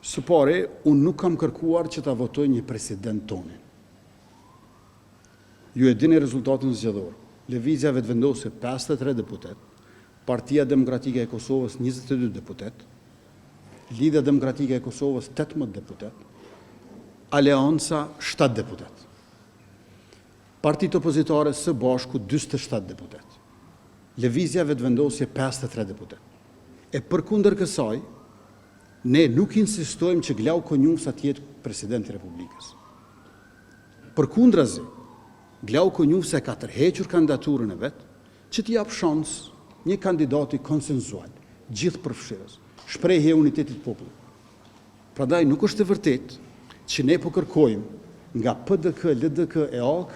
Së pari, unë nuk kam kërkuar që ta votoj një president tonin. Ju e dini rezultatin zgjedhor. Lëvizja vetëvendosur 53 deputet, Partia Demokratike e Kosovës 22 deputet, Lidhja Demokratike e Kosovës 18 deputet, Aleanca 7 deputet. Partitë opozitare së bashku 47 deputet. Lëvizja vetëvendosje 53 deputet. E përkundër kësaj, ne nuk insistojmë që Glauko Njufsa të jetë presidenti i Republikës. Përkundrazi, Glauko Njufsa ka tërhequr kandidaturën e vet, që t'i jap shans një kandidati konsensual, gjithë përfshirës, shprehje e unitetit popullit. Prandaj nuk është e vërtet që ne po kërkojmë nga PDK, LDK e AK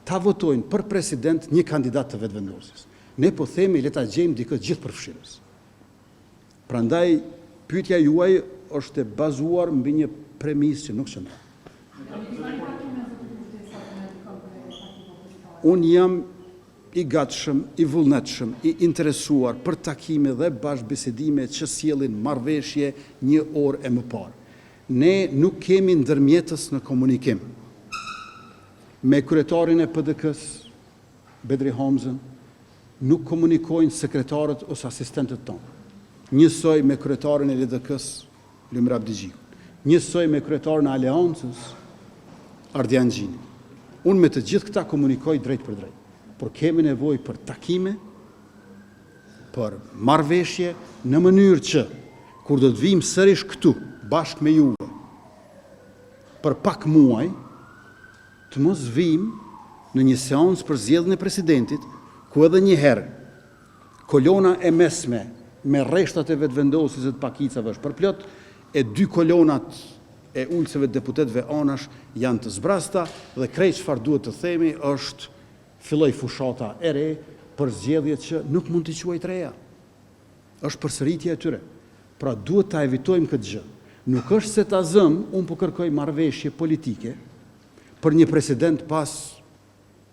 ta votojnë për president një kandidat të vetëvendosjes. Ne po themi le ta gjejmë dikë gjithë përfshirës. Prandaj pyetja juaj është e bazuar mbi një premisë që nuk qëndron. Unë jam i gatshëm, i vullnetshëm, i interesuar për takime dhe bashkëbisedime që sjellin marrëveshje një orë e më parë. Ne nuk kemi ndërmjetës në komunikim. Me kryetarin e PDK-s, Bedri Hamzën, nuk komunikojnë sekretarët ose asistentët tonë. Njësoj me kryetarin e LDK-s, Lumir Abdigjiku. Njësoj me kryetarin e Aleancës, Ardian Gjini. Unë me të gjithë këta komunikoj drejt për drejt, por kemi nevojë për takime, për marrëveshje, në mënyrë që, kur do të vim sërish këtu, bashkë me juve, për pak muaj, të mos vim në një seancë për zgjedhjen e presidentit, ku edhe një herë, kolona e mesme, me rreshtat e vetëvendosjes të pakicave është përplot, e dy kolonat e ulëseve deputetëve anash janë të zbrasta dhe krejt çfarë duhet të themi është filloi fushata e re për zgjedhjet që nuk mund t'i quajë reja. Është përsëritje e tyre. Pra duhet ta evitojmë këtë gjë. Nuk është se ta zëm, unë po kërkoj marrëveshje politike për një president pas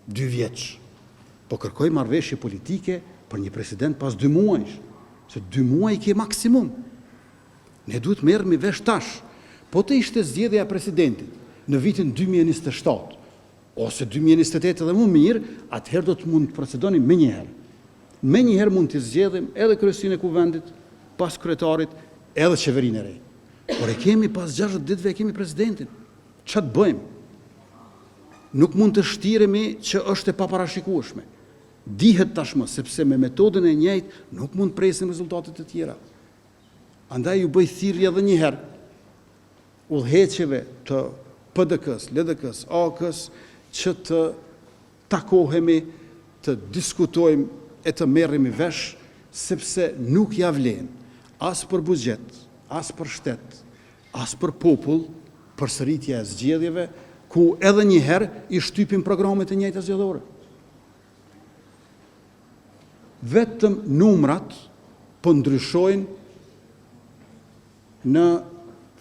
2 vjeç. Po kërkoj marrëveshje politike për një president pas 2 muajsh. Se 2 muaj ke maksimum. Ne duhet merremi vesh tash. Po të ishte zgjedhja e presidentit në vitin 2027 ose 2028 edhe më mirë, atëherë do të mund të procedoni me njëherë. Me njëherë mund të zgjedhim edhe kryesinë e kuvendit, pas kryetarit, edhe qeverinë e re. Por e kemi pas 60 ditëve e kemi presidentin. Ç'a të bëjmë? Nuk mund të shtiremi që është e paparashikueshme. Dihet tashmë, sepse me metodën e njëjtë nuk mund të presim rezultate të tjera. Andaj ju bëj thirrje edhe një herë udhëheqjeve të PDK-s, LDK-s, AK-s, që të takohemi, të diskutojmë e të merremi vesh, sepse nuk ja vlen as për buxhet, as për shtet, as për popull, përsëritja e zgjedhjeve, ku edhe një herë i shtypim programet e njëjta zgjedhore. Vetëm numrat po ndryshojnë në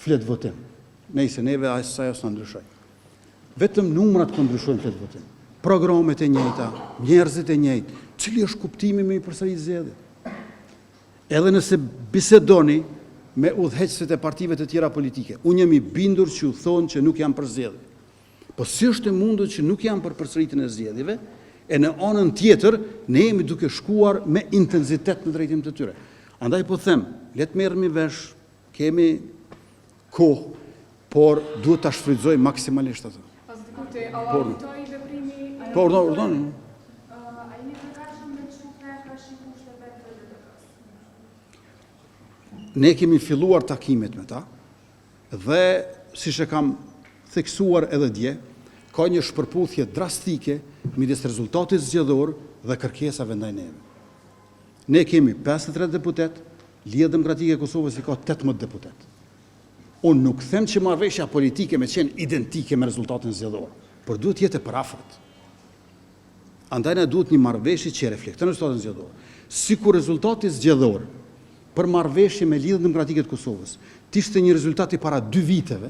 flet votim. Nëse neve asaj as ndryshojnë. Vetëm numrat po ndryshojnë flet votim. Programet e njëjta, njerëzit e njëjtë. Cili është kuptimi me i përsërit zgjedhjet? Edhe nëse bisedoni me udhëheqësit e partive të tjera politike, unë jam i bindur që u thonë që nuk janë për zgjedhje. Po si është e mundur që nuk janë për përsëritjen e zgjedhjeve, e në anën tjetër ne jemi duke shkuar me intensitet në drejtim të tyre. Andaj po them, le të merremi vesh, kemi kohë, por duhet ta shfrytëzojmë maksimalisht atë. Pas dikute, a auditoi veprimi... Po, urdhon. A jeni përgatitur me çfarë ka shikuar vetë? Ne kemi filluar takimet me ta dhe siç e kam theksuar edhe dje, ka një shpërputhje drastike midis rezultatit zgjedhor dhe kërkesave ndaj neve. Ne kemi 53 deputet, Lidhja Demokratike e Kosovës i ka 18 deputet. Unë nuk them që marrëveshja politike me qenë identike me rezultatin zgjedhor, por duhet jetë e parafort. Andaj na duhet një marrëveshje që reflekton rezultatin zgjedhor. Sikur rezultati zgjedhor për marrëveshje me Lidhjen Demokratike të Kosovës t'ishte një rezultat i para 2 viteve,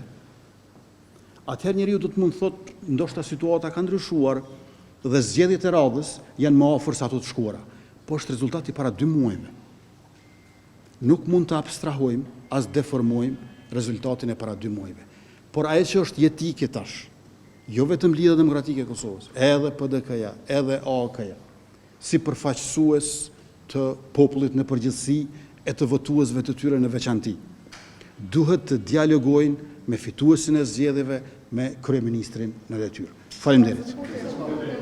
atëherë njeriu do të mund thotë ndoshta situata ka ndryshuar dhe zgjedhjet e radhës janë më afër se ato të shkuara. Po është rezultati para 2 muajve. Nuk mund të abstrahojmë, as deformojmë rezultatin e para 2 muajve. Por ajo që është jetike tash, jo vetëm Lidhja Demokratike e Kosovës, edhe PDK-ja, edhe AK-ja, si përfaqësues të popullit në përgjithësi e të votuesve të tyre në veçanti, duhet të dialogojnë me fituesin e zgjedhjeve, me kryeministrin në detyrë. Faleminderit.